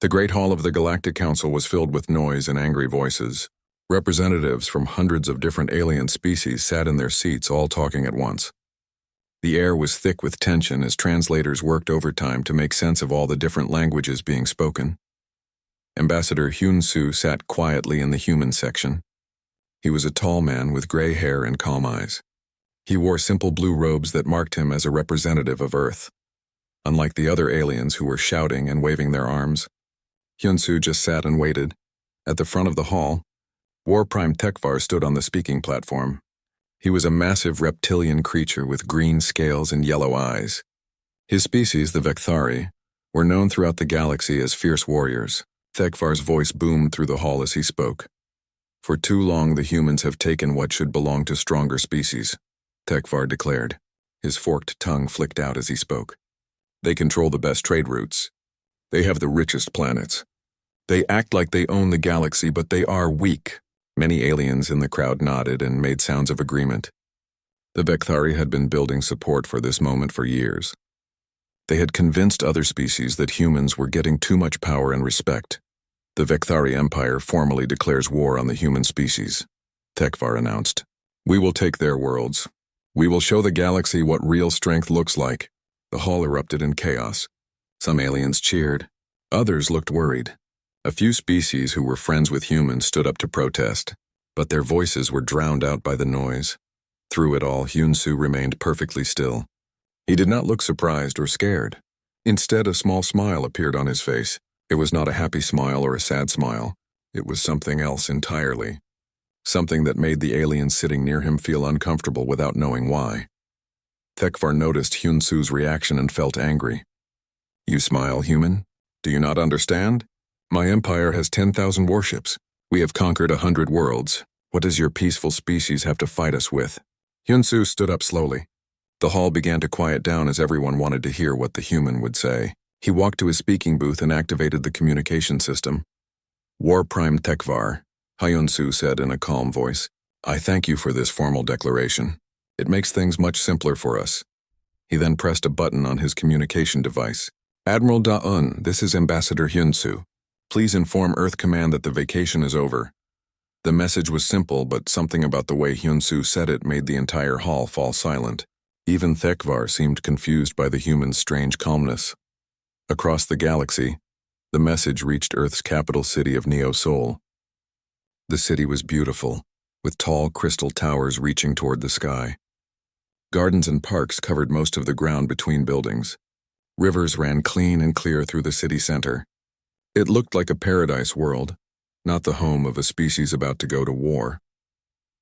The Great Hall of the Galactic Council was filled with noise and angry voices. Representatives from hundreds of different alien species sat in their seats, all talking at once. The air was thick with tension as translators worked overtime to make sense of all the different languages being spoken. Ambassador Hyun-Soo sat quietly in the human section. He was a tall man with gray hair and calm eyes. He wore simple blue robes that marked him as a representative of Earth. Unlike the other aliens who were shouting and waving their arms, Hyun-Soo just sat and waited. At the front of the hall, War Prime Tekvar stood on the speaking platform. He was a massive reptilian creature with green scales and yellow eyes. His species, the Vekthari, were known throughout the galaxy as fierce warriors. Tekvar's voice boomed through the hall as he spoke. For too long the humans have taken what should belong to stronger species, Tekvar declared. His forked tongue flicked out as he spoke. They control the best trade routes. They have the richest planets. They act like they own the galaxy, but they are weak. Many aliens in the crowd nodded and made sounds of agreement. The Vekthari had been building support for this moment for years. They had convinced other species that humans were getting too much power and respect. The Vekthari Empire formally declares war on the human species, Tekvar announced. We will take their worlds. We will show the galaxy what real strength looks like. The hall erupted in chaos. Some aliens cheered. Others looked worried. A few species who were friends with humans stood up to protest, but their voices were drowned out by the noise. Through it all, Hyun-Soo remained perfectly still. He did not look surprised or scared. Instead, a small smile appeared on his face. It was not a happy smile or a sad smile. It was something else entirely. Something that made the aliens sitting near him feel uncomfortable without knowing why. Tekvar noticed Hyun-Soo's reaction and felt angry. You smile, human? Do you not understand? My empire has 10,000 warships. We have conquered 100 worlds. What does your peaceful species have to fight us with? Hyun-Soo stood up slowly. The hall began to quiet down as everyone wanted to hear what the human would say. He walked to his speaking booth and activated the communication system. War Prime Tekvar, Hyun-Soo said in a calm voice. I thank you for this formal declaration. It makes things much simpler for us. He then pressed a button on his communication device. Admiral Da-un, this is Ambassador Hyun-Soo. Please inform Earth Command that the vacation is over. The message was simple, but something about the way Hyun-Soo said it made the entire hall fall silent. Even Tekvar seemed confused by the human's strange calmness. Across the galaxy, the message reached Earth's capital city of Neo-Sol. The city was beautiful, with tall crystal towers reaching toward the sky. Gardens and parks covered most of the ground between buildings. Rivers ran clean and clear through the city center. It looked like a paradise world, not the home of a species about to go to war.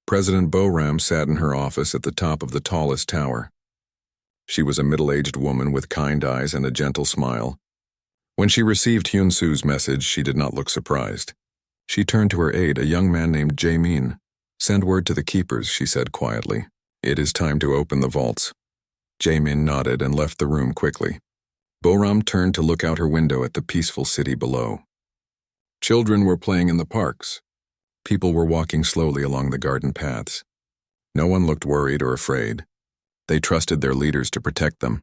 President Boram sat in her office at the top of the tallest tower. She was a middle-aged woman with kind eyes and a gentle smile. When she received Hyun-Soo's message, she did not look surprised. She turned to her aide, a young man named Jae-min. Send word to the keepers, she said quietly. It is time to open the vaults. Jae-min nodded and left the room quickly. Boram turned to look out her window at the peaceful city below. Children were playing in the parks. People were walking slowly along the garden paths. No one looked worried or afraid. They trusted their leaders to protect them.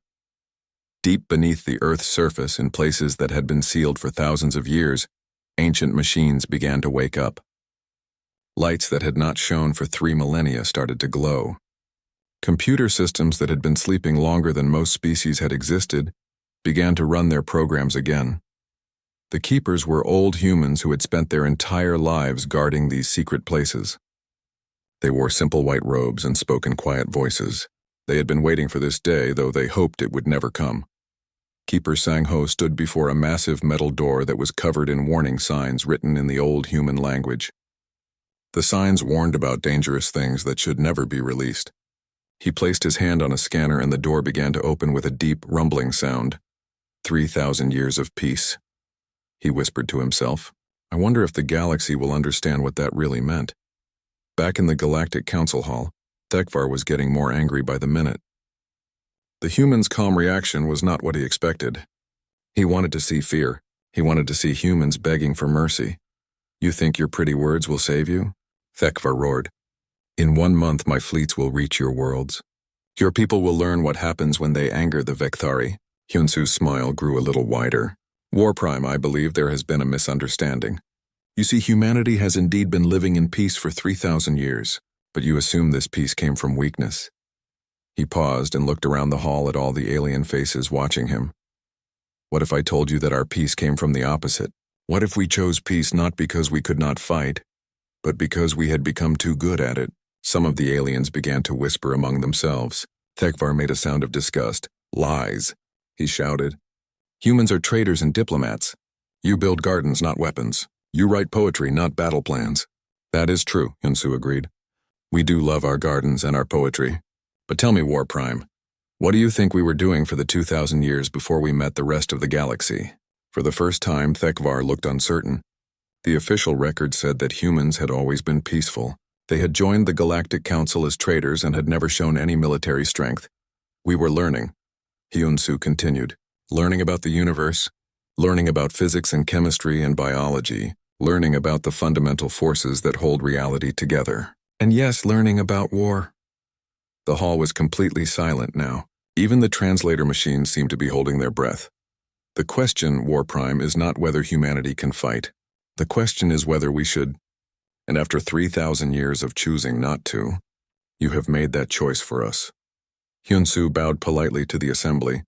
Deep beneath the Earth's surface, in places that had been sealed for thousands of years, ancient machines began to wake up. Lights that had not shone for 3 millennia started to glow. Computer systems that had been sleeping longer than most species had existed began to run their programs again. The keepers were old humans who had spent their entire lives guarding these secret places. They wore simple white robes and spoke in quiet voices. They had been waiting for this day, though they hoped it would never come. Keeper Sang-ho stood before a massive metal door that was covered in warning signs written in the old human language. The signs warned about dangerous things that should never be released. He placed his hand on a scanner and the door began to open with a deep, rumbling sound. 3,000 years of peace. He whispered to himself. I wonder if the galaxy will understand what that really meant. Back in the Galactic Council Hall, Tekvar was getting more angry by the minute. The human's calm reaction was not what he expected. He wanted to see fear. He wanted to see humans begging for mercy. You think your pretty words will save you? Tekvar roared. In 1 month my fleets will reach your worlds. Your people will learn what happens when they anger the Vekthari. Hyun-Soo's smile grew a little wider. WarPrime, I believe there has been a misunderstanding. You see, humanity has indeed been living in peace for 3,000 years, but you assume this peace came from weakness. He paused and looked around the hall at all the alien faces watching him. What if I told you that our peace came from the opposite? What if we chose peace not because we could not fight, but because we had become too good at it? Some of the aliens began to whisper among themselves. Thekvar made a sound of disgust. Lies, he shouted. Humans are traitors and diplomats. You build gardens, not weapons. You write poetry, not battle plans. That is true, Hyunsu agreed. We do love our gardens and our poetry. But tell me, WarPrime, what do you think we were doing for the 2,000 years before we met the rest of the galaxy? For the first time, Thekvar looked uncertain. The official record said that humans had always been peaceful. They had joined the Galactic Council as traitors and had never shown any military strength. We were learning, Hyunsu continued. Learning about the universe, learning about physics and chemistry and biology, learning about the fundamental forces that hold reality together. And yes, learning about war. The hall was completely silent now. Even the translator machines seemed to be holding their breath. The question, WarPrime, is not whether humanity can fight. The question is whether we should. And after 3,000 years of choosing not to, you have made that choice for us. Hyunsu bowed politely to the assembly,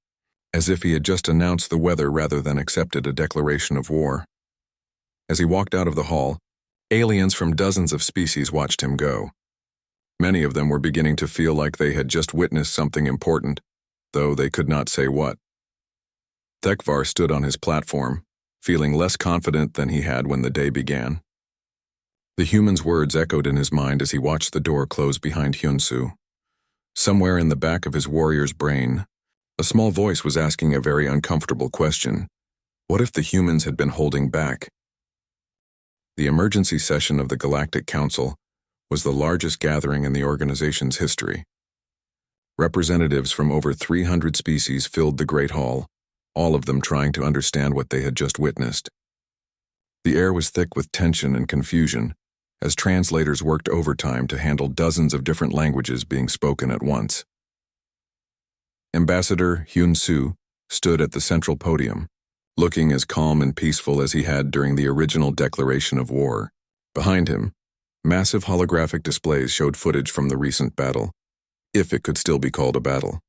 as if he had just announced the weather rather than accepted a declaration of war. As he walked out of the hall, aliens from dozens of species watched him go. Many of them were beginning to feel like they had just witnessed something important, though they could not say what. Thekvar stood on his platform, feeling less confident than he had when the day began. The human's words echoed in his mind as he watched the door close behind Hyunsu. Somewhere in the back of his warrior's brain, a small voice was asking a very uncomfortable question. What if the humans had been holding back? The emergency session of the Galactic Council was the largest gathering in the organization's history. Representatives from over 300 species filled the Great Hall, all of them trying to understand what they had just witnessed. The air was thick with tension and confusion, as translators worked overtime to handle dozens of different languages being spoken at once. Ambassador Hyunsu stood at the central podium, looking as calm and peaceful as he had during the original declaration of war. Behind him, massive holographic displays showed footage from the recent battle, if it could still be called a battle.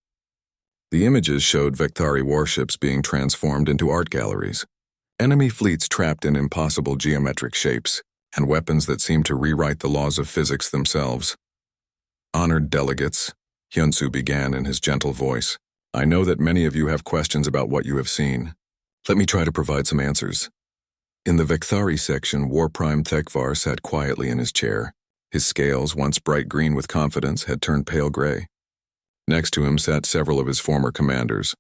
The images showed Vectari warships being transformed into art galleries, enemy fleets trapped in impossible geometric shapes, and weapons that seemed to rewrite the laws of physics themselves. Honored delegates, Hyunsu began in his gentle voice. I know that many of you have questions about what you have seen. Let me try to provide some answers. In the Vectari section, WarPrime Thekvar sat quietly in his chair. His scales, once bright green with confidence, had turned pale gray. Next to him sat several of his former commanders,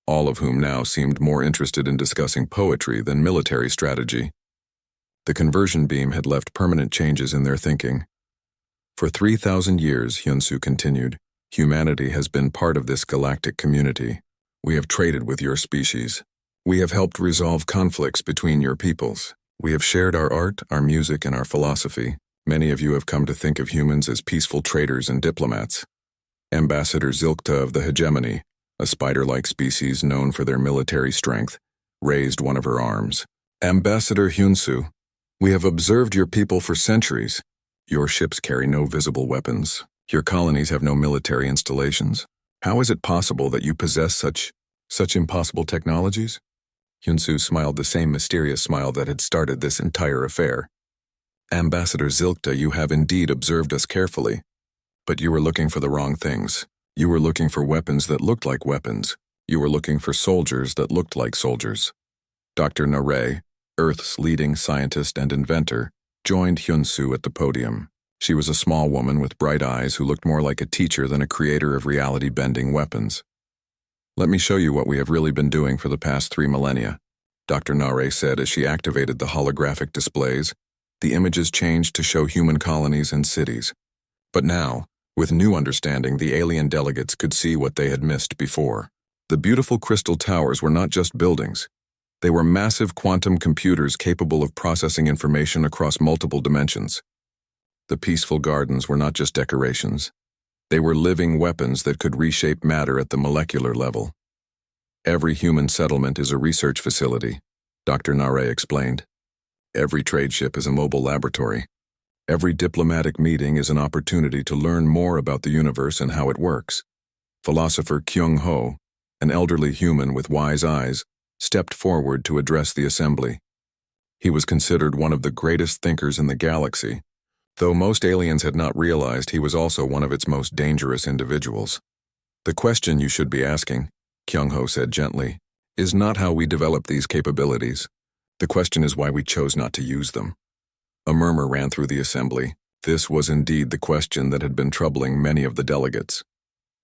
all of whom now seemed more interested in discussing poetry than military strategy. The conversion beam had left permanent changes in their thinking. For 3,000 years, Hyunsu continued, humanity has been part of this galactic community. We have traded with your species. We have helped resolve conflicts between your peoples. We have shared our art, our music, and our philosophy. Many of you have come to think of humans as peaceful traders and diplomats. Ambassador Zilkta of the Hegemony, a spider-like species known for their military strength, raised one of her arms. Ambassador Hyunsu, we have observed your people for centuries. Your ships carry no visible weapons. Your colonies have no military installations. How is it possible that you possess such impossible technologies? Hyunsu smiled the same mysterious smile that had started this entire affair. Ambassador Zilkta, you have indeed observed us carefully. But you were looking for the wrong things. You were looking for weapons that looked like weapons. You were looking for soldiers that looked like soldiers. Dr. Narration, Earth's leading scientist and inventor, joined Hyunsu at the podium. She was a small woman with bright eyes who looked more like a teacher than a creator of reality-bending weapons. Let me show you what we have really been doing for the past 3 millennia, Dr. Narration said as she activated the holographic displays. The images changed to show human colonies and cities. But now, with new understanding, the alien delegates could see what they had missed before. The beautiful crystal towers were not just buildings. They were massive quantum computers capable of processing information across multiple dimensions. The peaceful gardens were not just decorations. They were living weapons that could reshape matter at the molecular level. Every human settlement is a research facility, Dr. Nare explained. Every trade ship is a mobile laboratory. Every diplomatic meeting is an opportunity to learn more about the universe and how it works. Philosopher Kyung Ho, an elderly human with wise eyes, stepped forward to address the assembly. He was considered one of the greatest thinkers in the galaxy, though most aliens had not realized he was also one of its most dangerous individuals. The question you should be asking, Kyung Ho said gently, is not how we develop these capabilities. The question is why we chose not to use them. A murmur ran through the assembly. This was indeed the question that had been troubling many of the delegates.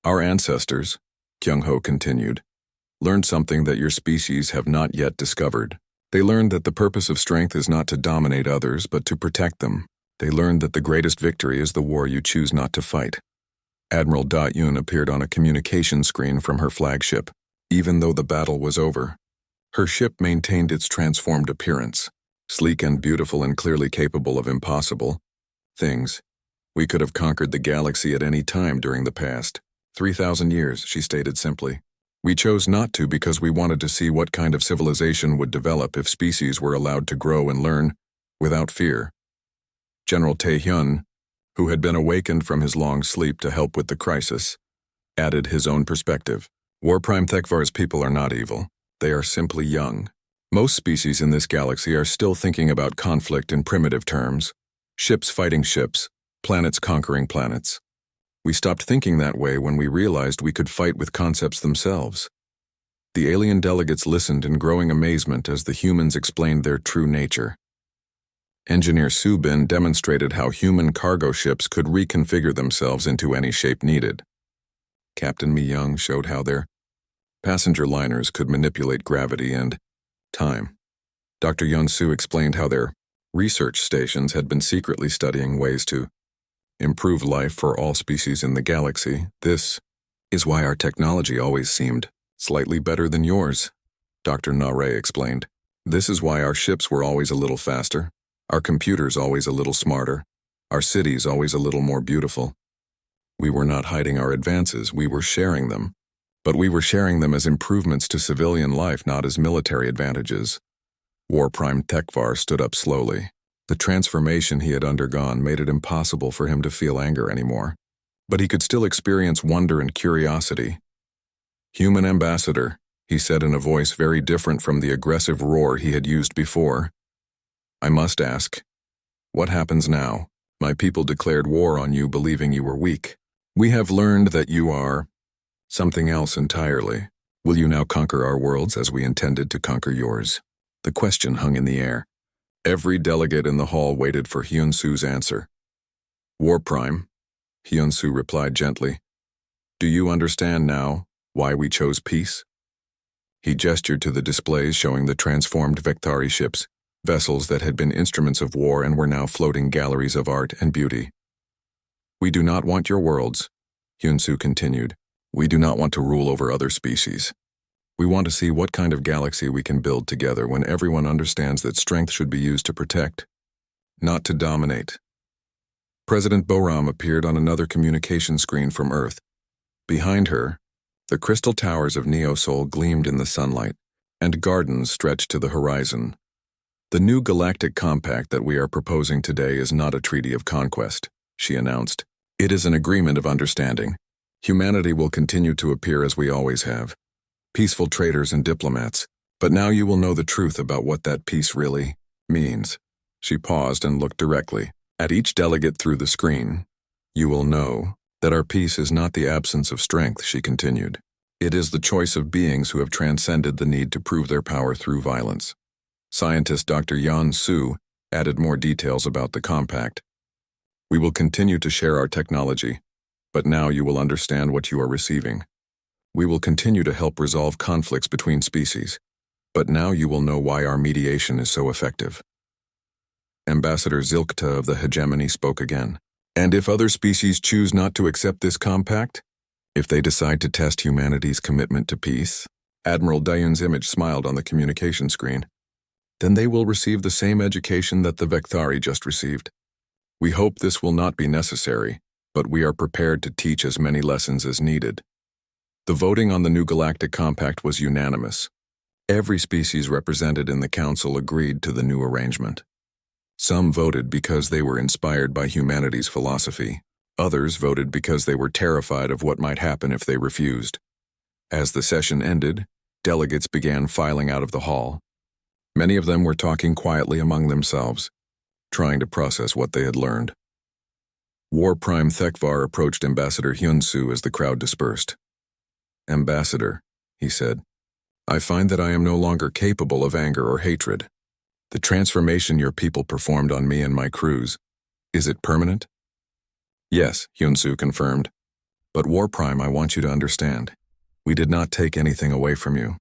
Our ancestors, Kyung Ho continued, learned something that your species have not yet discovered. They learned that the purpose of strength is not to dominate others, but to protect them. They learned that the greatest victory is the war you choose not to fight. Admiral Da-Yun appeared on a communication screen from her flagship. Even though the battle was over, her ship maintained its transformed appearance, sleek and beautiful and clearly capable of impossible things. We could have conquered the galaxy at any time during the past 3,000 years, she stated simply. We chose not to because we wanted to see what kind of civilization would develop if species were allowed to grow and learn without fear. General Tae-hyun, who had been awakened from his long sleep to help with the crisis, added his own perspective. Warprime Thekvar's people are not evil. They are simply young. Most species in this galaxy are still thinking about conflict in primitive terms. Ships fighting ships, planets conquering planets. We stopped thinking that way when we realized we could fight with concepts themselves. The alien delegates listened in growing amazement as the humans explained their true nature. Engineer Subin demonstrated how human cargo ships could reconfigure themselves into any shape needed. Captain Mi Young showed how their passenger liners could manipulate gravity and time. Dr. Yun-Su explained how their research stations had been secretly studying ways to improve life for all species in the galaxy. This is why our technology always seemed slightly better than yours, Dr. Nare explained. This is why our ships were always a little faster, our computers always a little smarter, our cities always a little more beautiful. We were not hiding our advances, we were sharing them. But we were sharing them as improvements to civilian life, not as military advantages. Warprime Thekvar stood up slowly. The transformation he had undergone made it impossible for him to feel anger anymore. But he could still experience wonder and curiosity. Human ambassador, he said in a voice very different from the aggressive roar he had used before. I must ask, what happens now? My people declared war on you believing you were weak. We have learned that you are something else entirely. Will you now conquer our worlds as we intended to conquer yours? The question hung in the air. Every delegate in the hall waited for Hyun-Su's answer. Warprime, Hyun-Su replied gently. Do you understand now why we chose peace? He gestured to the displays showing the transformed Vectari ships, vessels that had been instruments of war and were now floating galleries of art and beauty. We do not want your worlds, Hyun-Su continued. We do not want to rule over other species. We want to see what kind of galaxy we can build together when everyone understands that strength should be used to protect, not to dominate. President Boram appeared on another communication screen from Earth. Behind her, the crystal towers of Neosol gleamed in the sunlight, and gardens stretched to the horizon. The new galactic compact that we are proposing today is not a treaty of conquest, she announced. It is an agreement of understanding. Humanity will continue to appear as we always have. Peaceful traders and diplomats. But now you will know the truth about what that peace really means. She paused and looked directly at each delegate through the screen. You will know that our peace is not the absence of strength, she continued. It is the choice of beings who have transcended the need to prove their power through violence. Scientist Dr. Yan-Su added more details about the compact. We will continue to share our technology, but now you will understand what you are receiving. We will continue to help resolve conflicts between species, but now you will know why our mediation is so effective. Ambassador Zilkta of the hegemony spoke again. And if other species choose not to accept this compact? If they decide to test humanity's commitment to peace? Admiral Dayun's image smiled on the communication screen. Then they will receive the same education that the Vectari just received. We hope this will not be necessary, but we are prepared to teach as many lessons as needed. The voting on the new Galactic Compact was unanimous. Every species represented in the council agreed to the new arrangement. Some voted because they were inspired by humanity's philosophy. Others voted because they were terrified of what might happen if they refused. As the session ended, delegates began filing out of the hall. Many of them were talking quietly among themselves, trying to process what they had learned. War Prime Thekvar approached Ambassador Hyunsu as the crowd dispersed. "Ambassador," he said, "I find that I am no longer capable of anger or hatred. The transformation your people performed on me and my crews, is it permanent?" "Yes," Hyunsu confirmed. "But War Prime, I want you to understand. We did not take anything away from you.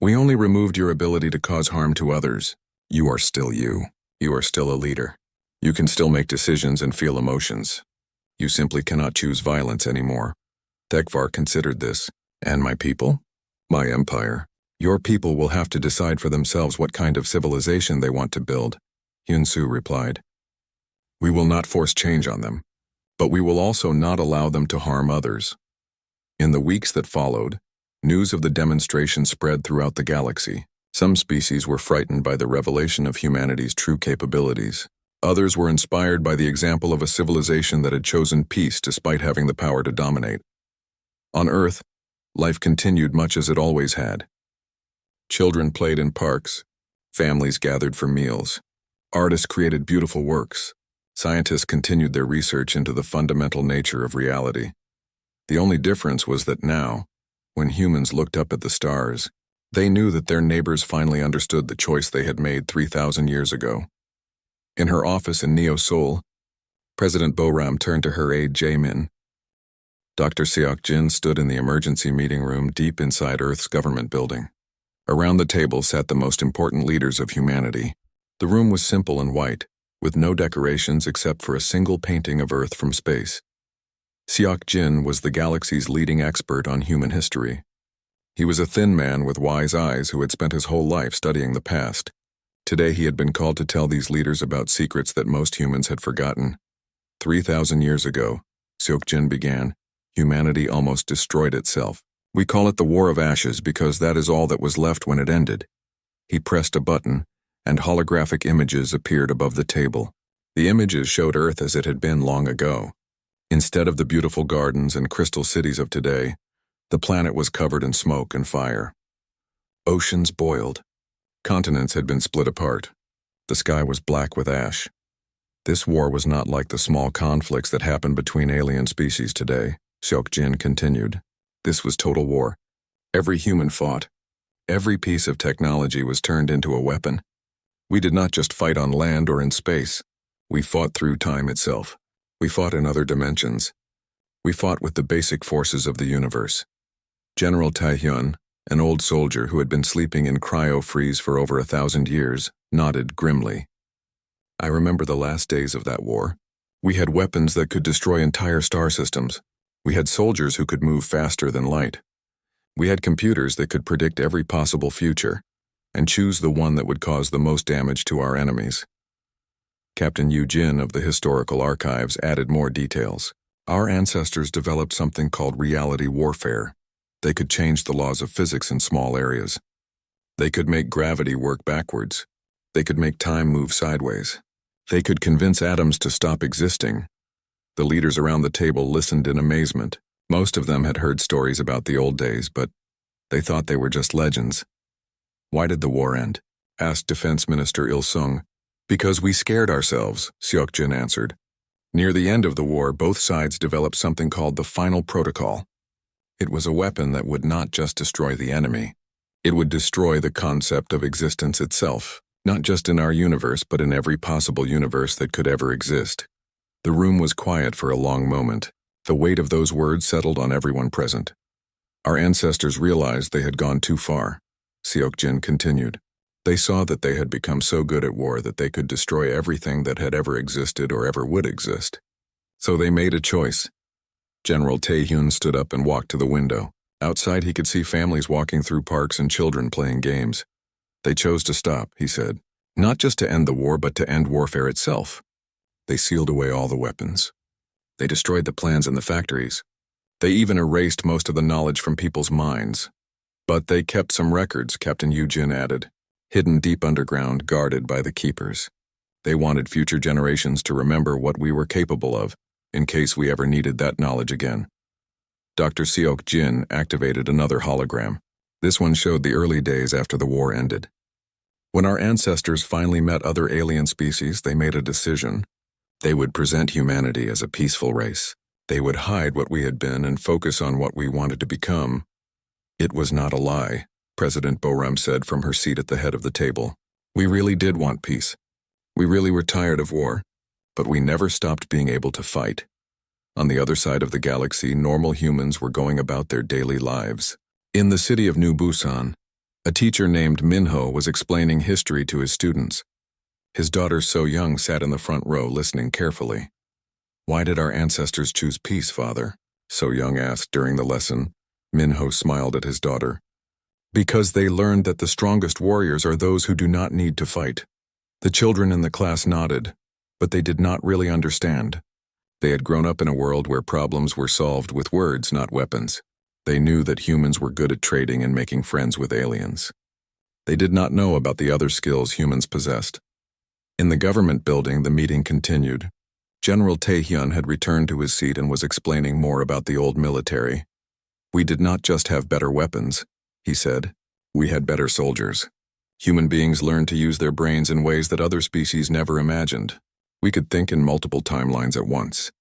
We only removed your ability to cause harm to others. You are still you. You are still a leader. You can still make decisions and feel emotions. You simply cannot choose violence anymore." Thekvar considered this. "And my people? My empire? Your people will have to decide for themselves what kind of civilization they want to build," Hyunsu replied. "We will not force change on them, but we will also not allow them to harm others." In the weeks that followed, news of the demonstration spread throughout the galaxy. Some species were frightened by the revelation of humanity's true capabilities. Others were inspired by the example of a civilization that had chosen peace despite having the power to dominate. On Earth, life continued much as it always had. Children played in parks, families gathered for meals, artists created beautiful works, scientists continued their research into the fundamental nature of reality. The only difference was that now, when humans looked up at the stars, they knew that their neighbors finally understood the choice they had made 3,000 years ago. In her office in Neo Seoul, President Boram turned to her aide Jae-min. Dr. Seok-jin stood in the emergency meeting room deep inside Earth's government building. Around the table sat the most important leaders of humanity. The room was simple and white, with no decorations except for a single painting of Earth from space. Seok-jin was the galaxy's leading expert on human history. He was a thin man with wise eyes who had spent his whole life studying the past. Today he had been called to tell these leaders about secrets that most humans had forgotten. 3,000 years ago, Seok-jin began, humanity almost destroyed itself. We call it the War of Ashes because that is all that was left when it ended. He pressed a button, and holographic images appeared above the table. The images showed Earth as it had been long ago. Instead of the beautiful gardens and crystal cities of today, the planet was covered in smoke and fire. Oceans boiled. Continents had been split apart. The sky was black with ash. This war was not like the small conflicts that happen between alien species today, Seok-jin continued. This was total war. Every human fought. Every piece of technology was turned into a weapon. We did not just fight on land or in space. We fought through time itself. We fought in other dimensions. We fought with the basic forces of the universe. General Taehyun, an old soldier who had been sleeping in cryo-freeze for over 1,000 years, nodded grimly. I remember the last days of that war. We had weapons that could destroy entire star systems. We had soldiers who could move faster than light. We had computers that could predict every possible future and choose the one that would cause the most damage to our enemies. Captain Yu Jin of the Historical Archives added more details. Our ancestors developed something called reality warfare. They could change the laws of physics in small areas. They could make gravity work backwards. They could make time move sideways. They could convince atoms to stop existing. The leaders around the table listened in amazement. Most of them had heard stories about the old days, but they thought they were just legends. Why did the war end? Asked Defense Minister Il-sung. Because we scared ourselves, Seok-jin answered. Near the end of the war, both sides developed something called the Final Protocol. It was a weapon that would not just destroy the enemy. It would destroy the concept of existence itself, not just in our universe, but in every possible universe that could ever exist. The room was quiet for a long moment. The weight of those words settled on everyone present. Our ancestors realized they had gone too far, Seok-jin continued. They saw that they had become so good at war that they could destroy everything that had ever existed or ever would exist. So they made a choice. General Taehyun stood up and walked to the window. Outside he could see families walking through parks and children playing games. They chose to stop, he said, not just to end the war but to end warfare itself. They sealed away all the weapons. They destroyed the plans in the factories. They even erased most of the knowledge from people's minds. But they kept some records, Captain Yujin added, hidden deep underground, guarded by the keepers. They wanted future generations to remember what we were capable of, in case we ever needed that knowledge again. Dr. Seok Jin activated another hologram. This one showed the early days after the war ended. When our ancestors finally met other alien species, they made a decision. They would present humanity as a peaceful race. They would hide what we had been and focus on what we wanted to become. It was not a lie, President Boram said from her seat at the head of the table. We really did want peace. We really were tired of war, but we never stopped being able to fight. On the other side of the galaxy, normal humans were going about their daily lives. In the city of New Busan, a teacher named Minho was explaining history to his students. His daughter So Young sat in the front row listening carefully. Why did our ancestors choose peace, Father? So Young asked during the lesson. Minho smiled at his daughter. Because they learned that the strongest warriors are those who do not need to fight. The children in the class nodded, but they did not really understand. They had grown up in a world where problems were solved with words, not weapons. They knew that humans were good at trading and making friends with aliens. They did not know about the other skills humans possessed. In the government building, the meeting continued. General Taehyun had returned to his seat and was explaining more about the old military. We did not just have better weapons, he said. We had better soldiers. Human beings learned to use their brains in ways that other species never imagined. We could think in multiple timelines at once.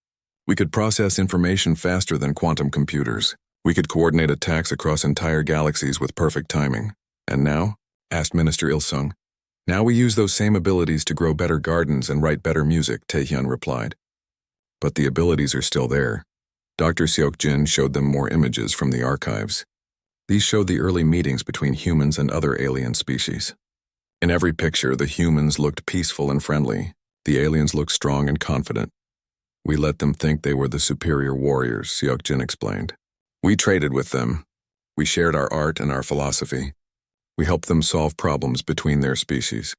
We could process information faster than quantum computers. We could coordinate attacks across entire galaxies with perfect timing. And now? Asked Minister Il-sung. Now we use those same abilities to grow better gardens and write better music, Taehyun replied. But the abilities are still there. Dr. Seok Jin showed them more images from the archives. These showed the early meetings between humans and other alien species. In every picture, the humans looked peaceful and friendly. The aliens looked strong and confident. We let them think they were the superior warriors, Seok Jin explained. We traded with them. We shared our art and our philosophy. We helped them solve problems between their species.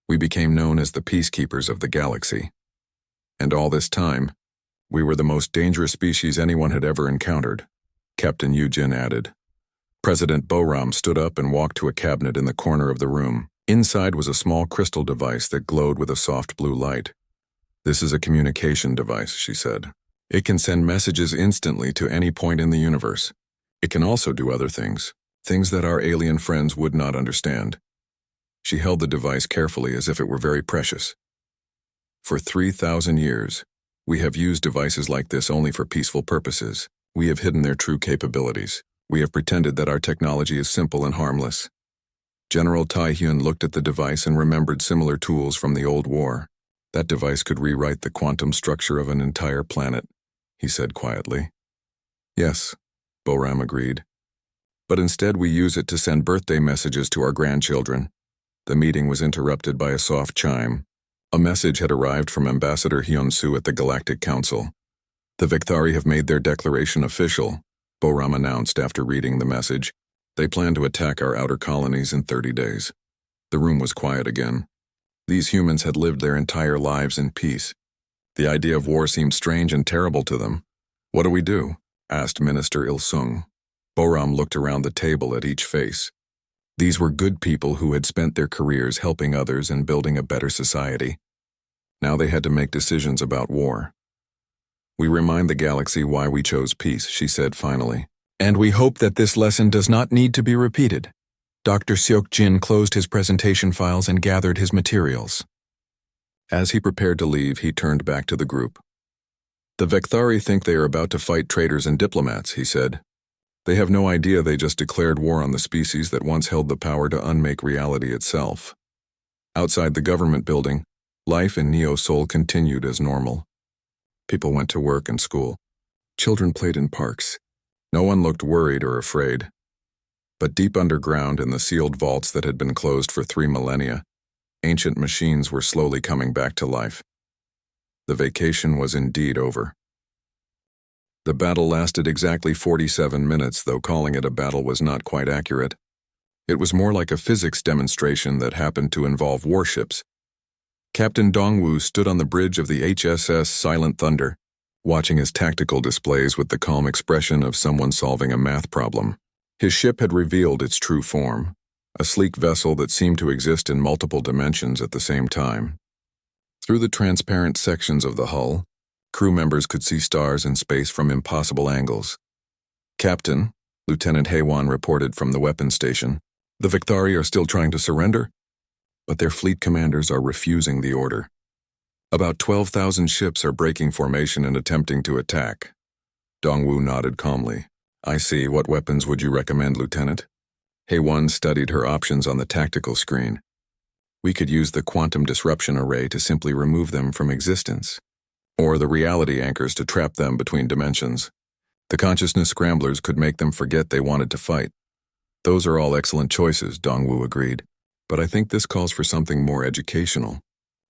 We became known as the peacekeepers of the galaxy. And all this time, we were the most dangerous species anyone had ever encountered, Captain Yujin added. President Boram stood up and walked to a cabinet in the corner of the room. Inside was a small crystal device that glowed with a soft blue light. This is a communication device, she said. It can send messages instantly to any point in the universe. It can also do other things that our alien friends would not understand. She held the device carefully as if it were very precious. For 3,000 years, we have used devices like this only for peaceful purposes. We have hidden their true capabilities. We have pretended that our technology is simple and harmless. General Taehyun looked at the device and remembered similar tools from the old war. That device could rewrite the quantum structure of an entire planet, he said quietly. Yes, Boram agreed. But instead we use it to send birthday messages to our grandchildren. The meeting was interrupted by a soft chime. A message had arrived from Ambassador Hyun-soo at the Galactic Council. The Victari have made their declaration official, Boram announced after reading the message. They plan to attack our outer colonies in 30 days. The room was quiet again. These humans had lived their entire lives in peace. The idea of war seemed strange and terrible to them. What do we do? Asked Minister Il-sung. Boram looked around the table at each face. These were good people who had spent their careers helping others and building a better society. Now they had to make decisions about war. We remind the galaxy why we chose peace, she said finally. And we hope that this lesson does not need to be repeated. Dr. Seok Jin closed his presentation files and gathered his materials. As he prepared to leave, he turned back to the group. The Vecthari think they are about to fight traitors and diplomats, he said. They have no idea they just declared war on the species that once held the power to unmake reality itself. Outside the government building, life in Neo Seoul continued as normal. People went to work and school. Children played in parks. No one looked worried or afraid. But deep underground in the sealed vaults that had been closed for 3 millennia, ancient machines were slowly coming back to life. The vacation was indeed over. The battle lasted exactly 47 minutes, though calling it a battle was not quite accurate. It was more like a physics demonstration that happened to involve warships. Captain Dongwoo stood on the bridge of the HSS Silent Thunder, watching his tactical displays with the calm expression of someone solving a math problem. His ship had revealed its true form, a sleek vessel that seemed to exist in multiple dimensions at the same time. Through the transparent sections of the hull, crew members could see stars in space from impossible angles. "Captain," Lieutenant Haywan reported from the weapons station, "the Victari are still trying to surrender, but their fleet commanders are refusing the order. About 12,000 ships are breaking formation and attempting to attack." Dongwu nodded calmly. "I see. What weapons would you recommend, Lieutenant?" Haywan studied her options on the tactical screen. "We could use the quantum disruption array to simply remove them from existence, or the reality anchors to trap them between dimensions. The consciousness scramblers could make them forget they wanted to fight." "Those are all excellent choices," Dongwu agreed, "but I think this calls for something more educational.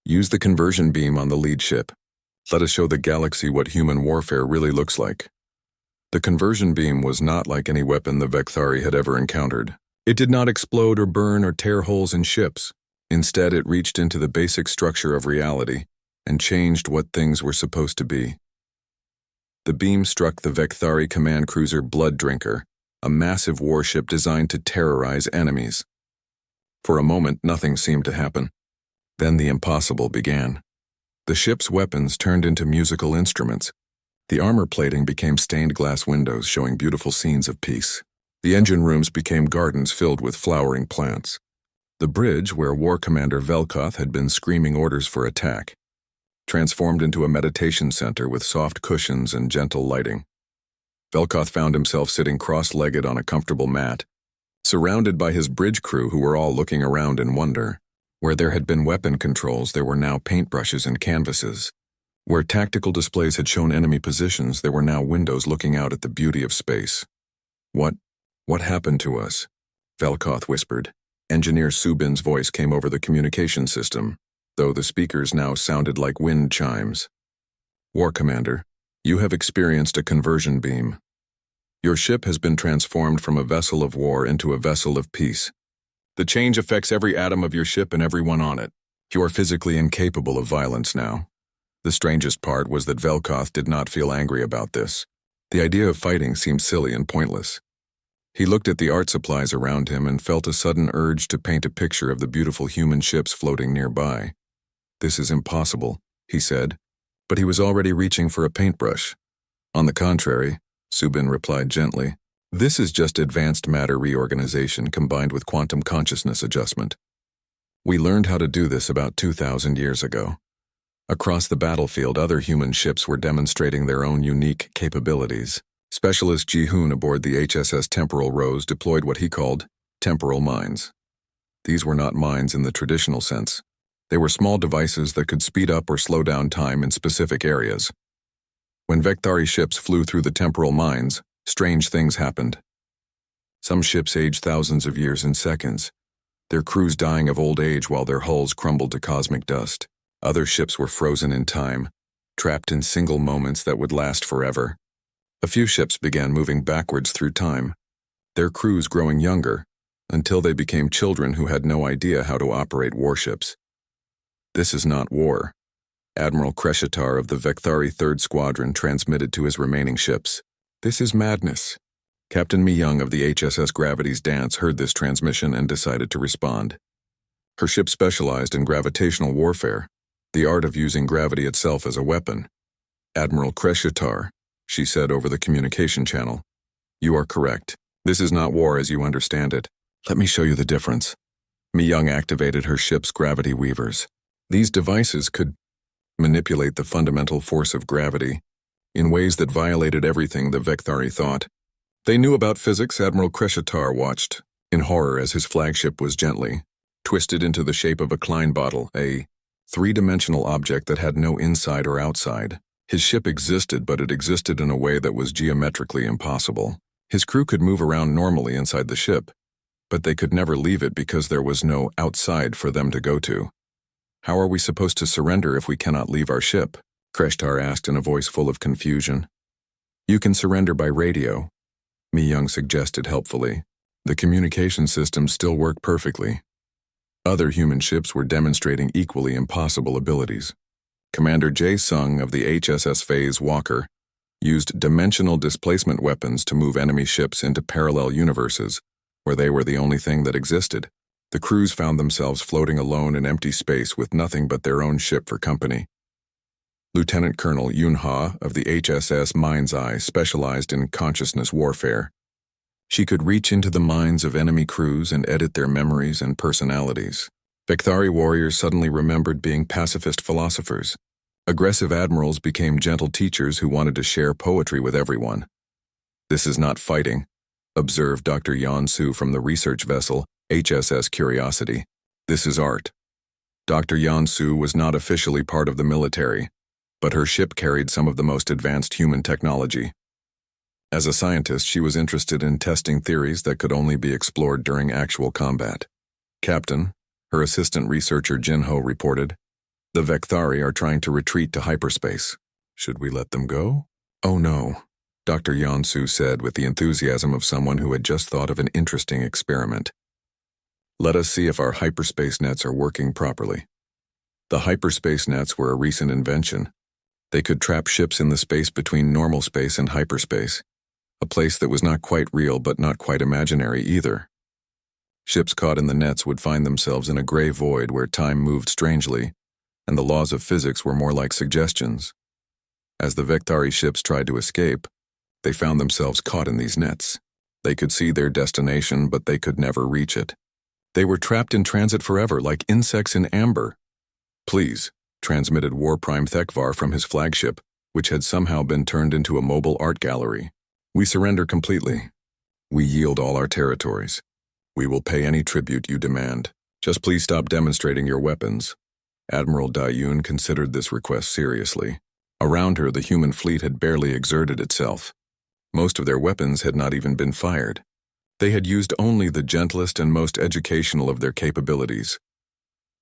Use the conversion beam on the lead ship. Let us show the galaxy what human warfare really looks like." The conversion beam was not like any weapon the Victari had ever encountered. It did not explode or burn or tear holes in ships. Instead, it reached into the basic structure of reality and changed what things were supposed to be. The beam struck the Victari command cruiser Blood Drinker, a massive warship designed to terrorize enemies. For a moment, nothing seemed to happen. Then the impossible began. The ship's weapons turned into musical instruments. The armor plating became stained glass windows showing beautiful scenes of peace. The engine rooms became gardens filled with flowering plants. The bridge, where War Commander Velkoth had been screaming orders for attack, transformed into a meditation center with soft cushions and gentle lighting. Velkoth found himself sitting cross-legged on a comfortable mat, surrounded by his bridge crew who were all looking around in wonder. Where there had been weapon controls, there were now paintbrushes and canvases. Where tactical displays had shown enemy positions, there were now windows looking out at the beauty of space. What happened to us?" Velkoth whispered. Engineer Subin's voice came over the communication system, though the speakers now sounded like wind chimes. "War Commander, you have experienced a conversion beam. Your ship has been transformed from a vessel of war into a vessel of peace. The change affects every atom of your ship and everyone on it. You are physically incapable of violence now." The strangest part was that Velkoth did not feel angry about this. The idea of fighting seemed silly and pointless. He looked at the art supplies around him and felt a sudden urge to paint a picture of the beautiful human ships floating nearby. "This is impossible," he said, but he was already reaching for a paintbrush. "On the contrary," Subin replied gently, "this is just advanced matter reorganization combined with quantum consciousness adjustment. We learned how to do this about 2,000 years ago." Across the battlefield, other human ships were demonstrating their own unique capabilities. Specialist Ji-hoon aboard the HSS Temporal Rose deployed what he called temporal mines. These were not mines in the traditional sense. They were small devices that could speed up or slow down time in specific areas. When Victari ships flew through the temporal mines, strange things happened. Some ships aged thousands of years in seconds, their crews dying of old age while their hulls crumbled to cosmic dust. Other ships were frozen in time, trapped in single moments that would last forever. A few ships began moving backwards through time, their crews growing younger, until they became children who had no idea how to operate warships. "This is not war," Admiral Kreshitar of the Victari 3rd Squadron transmitted to his remaining ships. "This is madness." Captain Mi-young of the HSS Gravity's Dance heard this transmission and decided to respond. Her ship specialized in gravitational warfare, the art of using gravity itself as a weapon. "Admiral Kreshitar," she said over the communication channel, "you are correct. This is not war as you understand it. Let me show you the difference." Mi-young activated her ship's gravity weavers. These devices could manipulate the fundamental force of gravity in ways that violated everything the Victari thought. They knew about physics. Admiral Kreshitar watched in horror as his flagship was gently twisted into the shape of a Klein bottle, a three-dimensional object that had no inside or outside. His ship existed, but it existed in a way that was geometrically impossible. His crew could move around normally inside the ship, but they could never leave it because there was no outside for them to go to. "How are we supposed to surrender if we cannot leave our ship?" Kreshitar asked in a voice full of confusion. "You can surrender by radio," Mi-young suggested helpfully. "The communication systems still work perfectly." Other human ships were demonstrating equally impossible abilities. Commander Jae-sung of the HSS Phase Walker used dimensional displacement weapons to move enemy ships into parallel universes, where they were the only thing that existed. The crews found themselves floating alone in empty space with nothing but their own ship for company. Lieutenant Colonel Yunha of the HSS Mind's Eye specialized in consciousness warfare. She could reach into the minds of enemy crews and edit their memories and personalities. Vecthari warriors suddenly remembered being pacifist philosophers. Aggressive admirals became gentle teachers who wanted to share poetry with everyone. "This is not fighting," observed Dr. Yansu from the research vessel HSS Curiosity. "This is art." Dr. Yansu was not officially part of the military, but her ship carried some of the most advanced human technology. As a scientist, she was interested in testing theories that could only be explored during actual combat. "Captain," her assistant researcher Jinho reported, "the Vecthari are trying to retreat to hyperspace. Should we let them go?" "Oh no," Dr. Yansu said with the enthusiasm of someone who had just thought of an interesting experiment. "Let us see if our hyperspace nets are working properly." The hyperspace nets were a recent invention. They could trap ships in the space between normal space and hyperspace, a place that was not quite real but not quite imaginary either. Ships caught in the nets would find themselves in a gray void where time moved strangely, and the laws of physics were more like suggestions. As the Vecthari ships tried to escape, they found themselves caught in these nets. They could see their destination, but they could never reach it. They were trapped in transit forever, like insects in amber. "Please," transmitted WarPrime Thekvar from his flagship, which had somehow been turned into a mobile art gallery. "We surrender completely. We yield all our territories. We will pay any tribute you demand. Just please stop demonstrating your weapons." Admiral Dayun considered this request seriously. Around her, the human fleet had barely exerted itself. Most of their weapons had not even been fired. They had used only the gentlest and most educational of their capabilities.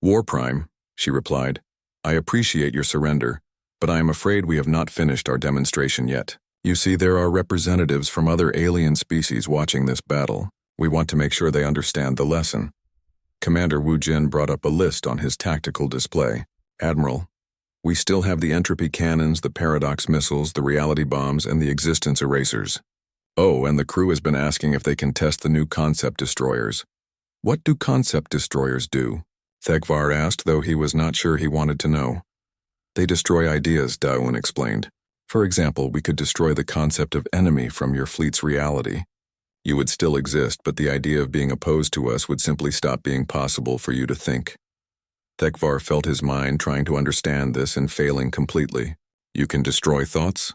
"WarPrime," she replied, "I appreciate your surrender, but I am afraid we have not finished our demonstration yet. You see, there are representatives from other alien species watching this battle. We want to make sure they understand the lesson." Commander Wu Jin brought up a list on his tactical display. "Admiral, we still have the entropy cannons, the paradox missiles, the reality bombs, and the existence erasers. Oh, and the crew has been asking if they can test the new concept destroyers." "What do concept destroyers do?" Thekvar asked, though he was not sure he wanted to know. "They destroy ideas," Daoun explained. "For example, we could destroy the concept of enemy from your fleet's reality. You would still exist, but the idea of being opposed to us would simply stop being possible for you to think." Thekvar felt his mind trying to understand this and failing completely. "You can destroy thoughts?"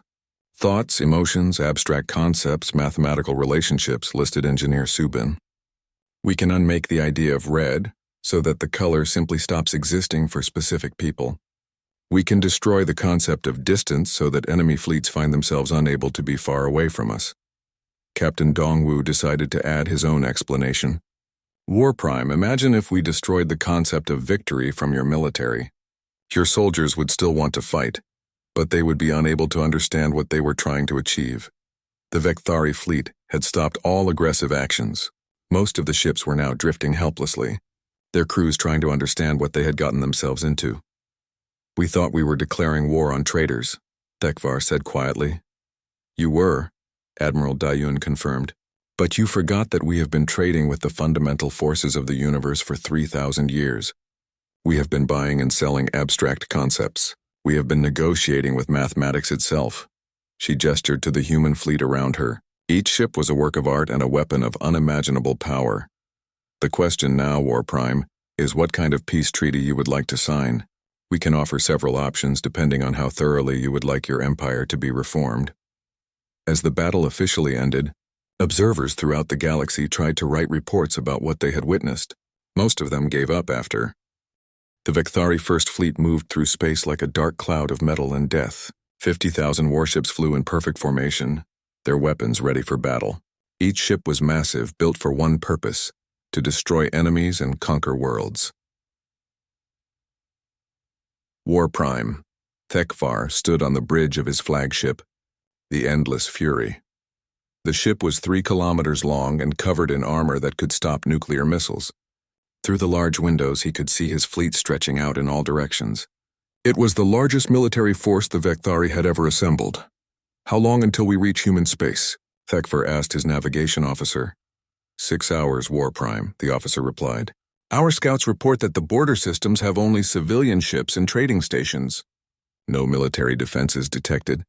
"Thoughts, emotions, abstract concepts, mathematical relationships," listed Engineer Subin. "We can unmake the idea of red, so that the color simply stops existing for specific people. We can destroy the concept of distance so that enemy fleets find themselves unable to be far away from us." Captain Dongwu decided to add his own explanation. "WarPrime, imagine if we destroyed the concept of victory from your military. Your soldiers would still want to fight, but they would be unable to understand what they were trying to achieve. The Vecthari fleet had stopped all aggressive actions. Most of the ships were now drifting helplessly, their crews trying to understand what they had gotten themselves into. We thought we were declaring war on traitors," Thekvar said quietly. "You were," Admiral Dayun confirmed. "But you forgot that we have been trading with the fundamental forces of the universe for 3,000 years. We have been buying and selling abstract concepts. We have been negotiating with mathematics itself." She gestured to the human fleet around her. Each ship was a work of art and a weapon of unimaginable power. "The question now, WarPrime, is what kind of peace treaty you would like to sign. We can offer several options depending on how thoroughly you would like your empire to be reformed." As the battle officially ended, observers throughout the galaxy tried to write reports about what they had witnessed. Most of them gave up after. The Vecthari First Fleet moved through space like a dark cloud of metal and death. 50,000 warships flew in perfect formation, their weapons ready for battle. Each ship was massive, built for one purpose: to destroy enemies and conquer worlds. WarPrime. Thekvar stood on the bridge of his flagship, the Endless Fury. The ship was 3 kilometers long and covered in armor that could stop nuclear missiles. Through the large windows, he could see his fleet stretching out in all directions. It was the largest military force the Vecthari had ever assembled. How long until we reach human space? Thekvar asked his navigation officer. 6 hours, WarPrime, the officer replied. Our scouts report that the border systems have only civilian ships and trading stations. No military defenses detected.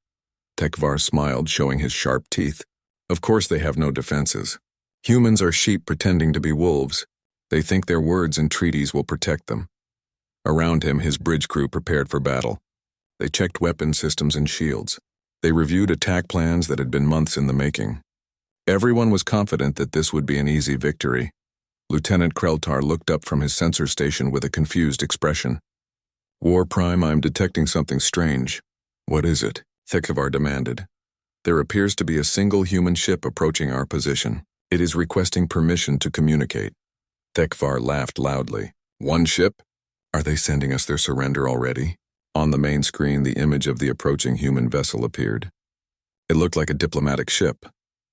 Thekvar smiled, showing his sharp teeth. Of course they have no defenses. Humans are sheep pretending to be wolves. They think their words and treaties will protect them. Around him, his bridge crew prepared for battle. They checked weapon systems and shields. They reviewed attack plans that had been months in the making. Everyone was confident that this would be an easy victory. Lieutenant Kreltar looked up from his sensor station with a confused expression. WarPrime, I'm detecting something strange. What is it? Thekvar demanded. There appears to be a single human ship approaching our position. It is requesting permission to communicate. Thekvar laughed loudly. One ship? Are they sending us their surrender already? On the main screen, the image of the approaching human vessel appeared. It looked like a diplomatic ship.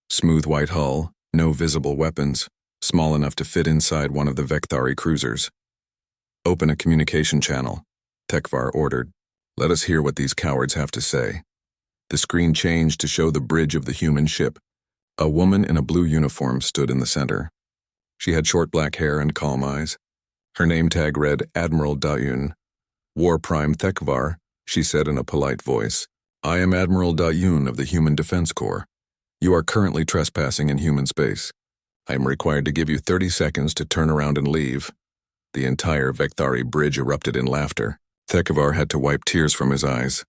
Smooth white hull, no visible weapons, small enough to fit inside one of the Vecthari cruisers. Open a communication channel, Thekvar ordered. Let us hear what these cowards have to say. The screen changed to show the bridge of the human ship. A woman in a blue uniform stood in the center. She had short black hair and calm eyes. Her name tag read Admiral Dayun. WarPrime Thekvar, she said in a polite voice. I am Admiral Dayun of the Human Defense Corps. You are currently trespassing in human space. I am required to give you 30 seconds to turn around and leave. The entire Vecthari bridge erupted in laughter. Thekvar had to wipe tears from his eyes.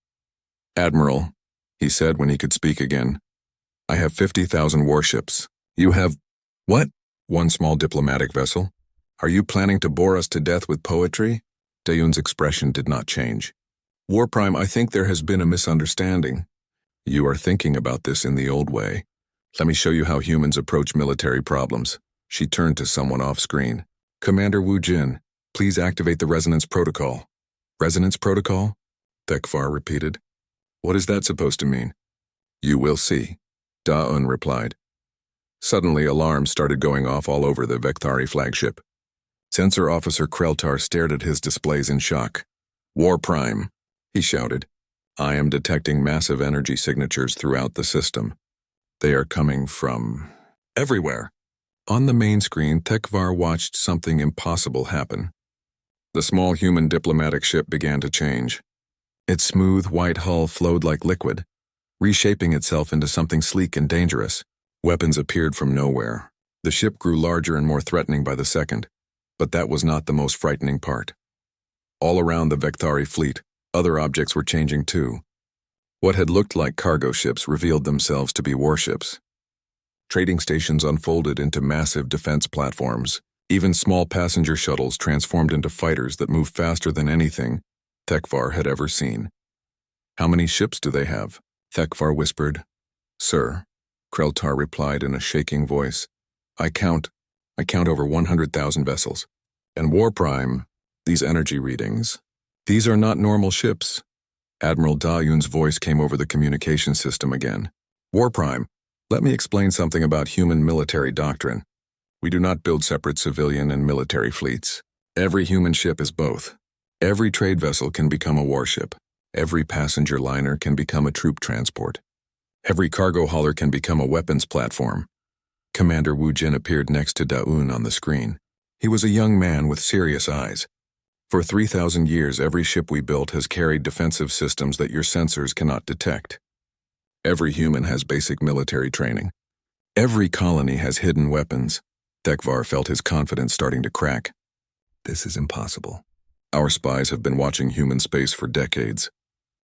Admiral, he said when he could speak again, I have 50,000 warships. You have, what? One small diplomatic vessel? Are you planning to bore us to death with poetry? Dayun's expression did not change. WarPrime, I think there has been a misunderstanding. You are thinking about this in the old way. Let me show you how humans approach military problems. She turned to someone off-screen. Commander Wu Jin, please activate the resonance protocol. Resonance protocol? Thekvar repeated. What is that supposed to mean? You will see, Da-Un replied. Suddenly, alarms started going off all over the Vecthari flagship. Sensor Officer Kreltar stared at his displays in shock. WarPrime, he shouted. I am detecting massive energy signatures throughout the system. They are coming from everywhere. On the main screen, Thekvar watched something impossible happen. The small human diplomatic ship began to change. Its smooth white hull flowed like liquid, reshaping itself into something sleek and dangerous. Weapons appeared from nowhere. The ship grew larger and more threatening by the second, but that was not the most frightening part. All around the Vecthari fleet, other objects were changing too. What had looked like cargo ships revealed themselves to be warships. Trading stations unfolded into massive defense platforms. Even small passenger shuttles transformed into fighters that moved faster than anything Thekvar had ever seen. How many ships do they have? Thekvar whispered. Sir, Kreltar replied in a shaking voice. I count over 100,000 vessels. And WarPrime, these energy readings, these are not normal ships. Admiral Dayun's voice came over the communication system again. WarPrime, let me explain something about human military doctrine. We do not build separate civilian and military fleets. Every human ship is both. Every trade vessel can become a warship. Every passenger liner can become a troop transport. Every cargo hauler can become a weapons platform. Commander Wu Jin appeared next to Da-Un on the screen. He was a young man with serious eyes. For 3,000 years, every ship we built has carried defensive systems that your sensors cannot detect. Every human has basic military training. Every colony has hidden weapons. Thekvar felt his confidence starting to crack. This is impossible. Our spies have been watching human space for decades.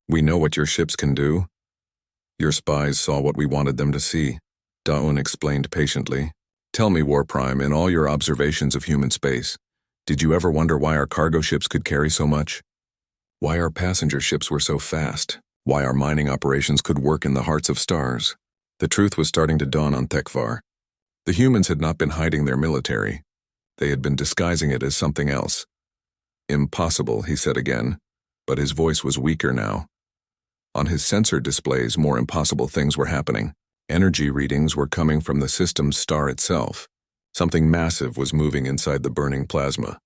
We know what your ships can do. Your spies saw what we wanted them to see, Da-Un explained patiently. Tell me, WarPrime, in all your observations of human space, did you ever wonder why our cargo ships could carry so much? Why our passenger ships were so fast? Why our mining operations could work in the hearts of stars? The truth was starting to dawn on Thekvar. The humans had not been hiding their military. They had been disguising it as something else. Impossible, he said again, but his voice was weaker now. On his sensor displays, more impossible things were happening. Energy readings were coming from the system's star itself. Something massive was moving inside the burning plasma.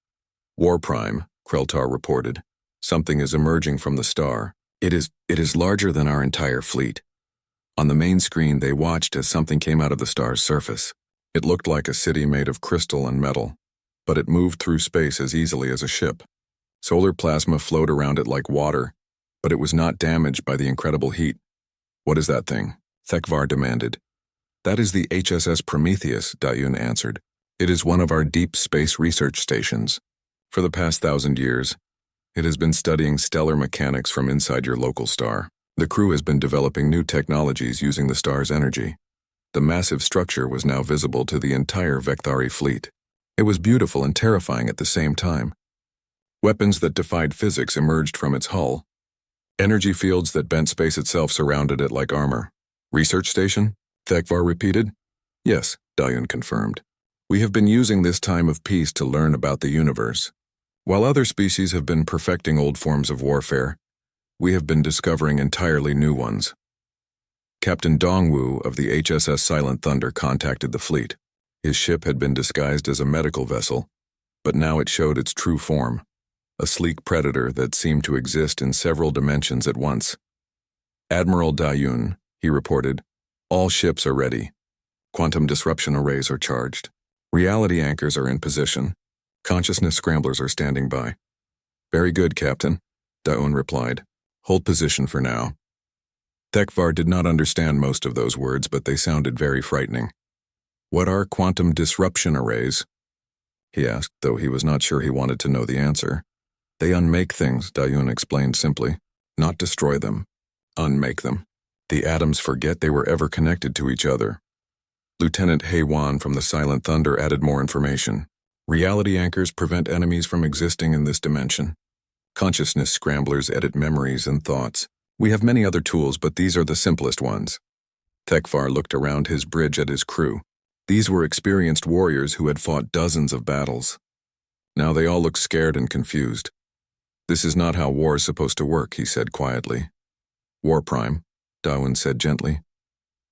WarPrime, Kreltar reported. Something is emerging from the star. It is larger than our entire fleet. On the main screen, they watched as something came out of the star's surface. It looked like a city made of crystal and metal, but it moved through space as easily as a ship. Solar plasma flowed around it like water, but it was not damaged by the incredible heat. "What is that thing?" Thekvar demanded. "That is the HSS Prometheus," Dayun answered. "It is one of our deep space research stations. For the past 1,000 years, it has been studying stellar mechanics from inside your local star. The crew has been developing new technologies using the star's energy. The massive structure was now visible to the entire Vekthari fleet. It was beautiful and terrifying at the same time. Weapons that defied physics emerged from its hull. Energy fields that bent space itself surrounded it like armor. "Research station?" Thekvar repeated. "Yes," Dayun confirmed. "We have been using this time of peace to learn about the universe. While other species have been perfecting old forms of warfare, we have been discovering entirely new ones." Captain Dongwu of the HSS Silent Thunder contacted the fleet. His ship had been disguised as a medical vessel, but now it showed its true form, a sleek predator that seemed to exist in several dimensions at once. "Admiral Dayun," he reported, "all ships are ready. Quantum disruption arrays are charged. Reality anchors are in position. Consciousness scramblers are standing by." "Very good, Captain," Dayun replied. "Hold position for now." Thekvar did not understand most of those words, but they sounded very frightening. "What are quantum disruption arrays?" he asked, though he was not sure he wanted to know the answer. "They unmake things," Dayun explained simply. "Not destroy them. Unmake them. The atoms forget they were ever connected to each other." Lieutenant Heiwan from the Silent Thunder added more information. "Reality anchors prevent enemies from existing in this dimension. Consciousness scramblers edit memories and thoughts. We have many other tools, but these are the simplest ones." Thekvar looked around his bridge at his crew. These were experienced warriors who had fought dozens of battles. Now they all looked scared and confused. "This is not how war is supposed to work," he said quietly. "HFY," Dayun said gently.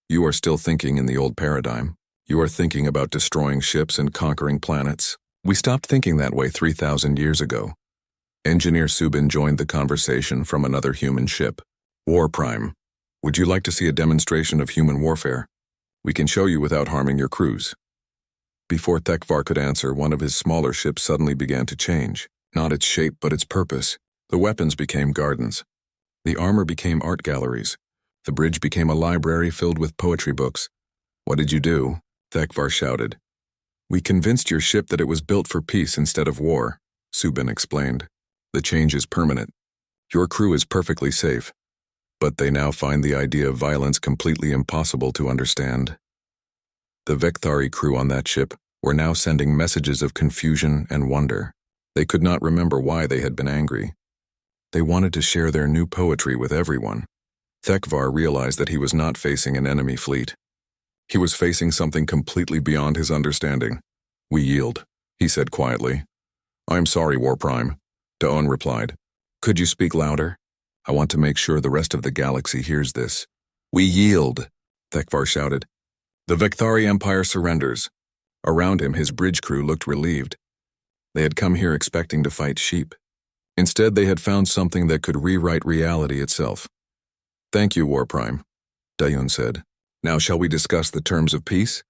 "You are still thinking in the old paradigm. You are thinking about destroying ships and conquering planets. We stopped thinking that way 3,000 years ago." Engineer Subin joined the conversation from another human ship. "HFY, would you like to see a demonstration of human warfare? We can show you without harming your crews." Before Thekvar could answer, one of his smaller ships suddenly began to change. Not its shape, but its purpose. The weapons became gardens. The armor became art galleries. The bridge became a library filled with poetry books. "What did you do?" Thekvar shouted. "We convinced your ship that it was built for peace instead of war," Subin explained. "The change is permanent. Your crew is perfectly safe, but they now find the idea of violence completely impossible to understand." The Vekthari crew on that ship were now sending messages of confusion and wonder. They could not remember why they had been angry. They wanted to share their new poetry with everyone. Thekvar realized that he was not facing an enemy fleet. He was facing something completely beyond his understanding. "We yield," he said quietly. "I'm sorry, HFY," Dayun replied. "Could you speak louder? I want to make sure the rest of the galaxy hears this." "We yield," Thekvar shouted. "The Vekthari Empire surrenders." Around him, his bridge crew looked relieved. They had come here expecting to fight sheep. Instead, they had found something that could rewrite reality itself. "Thank you, HFY," Dayun said. "Now shall we discuss the terms of peace?"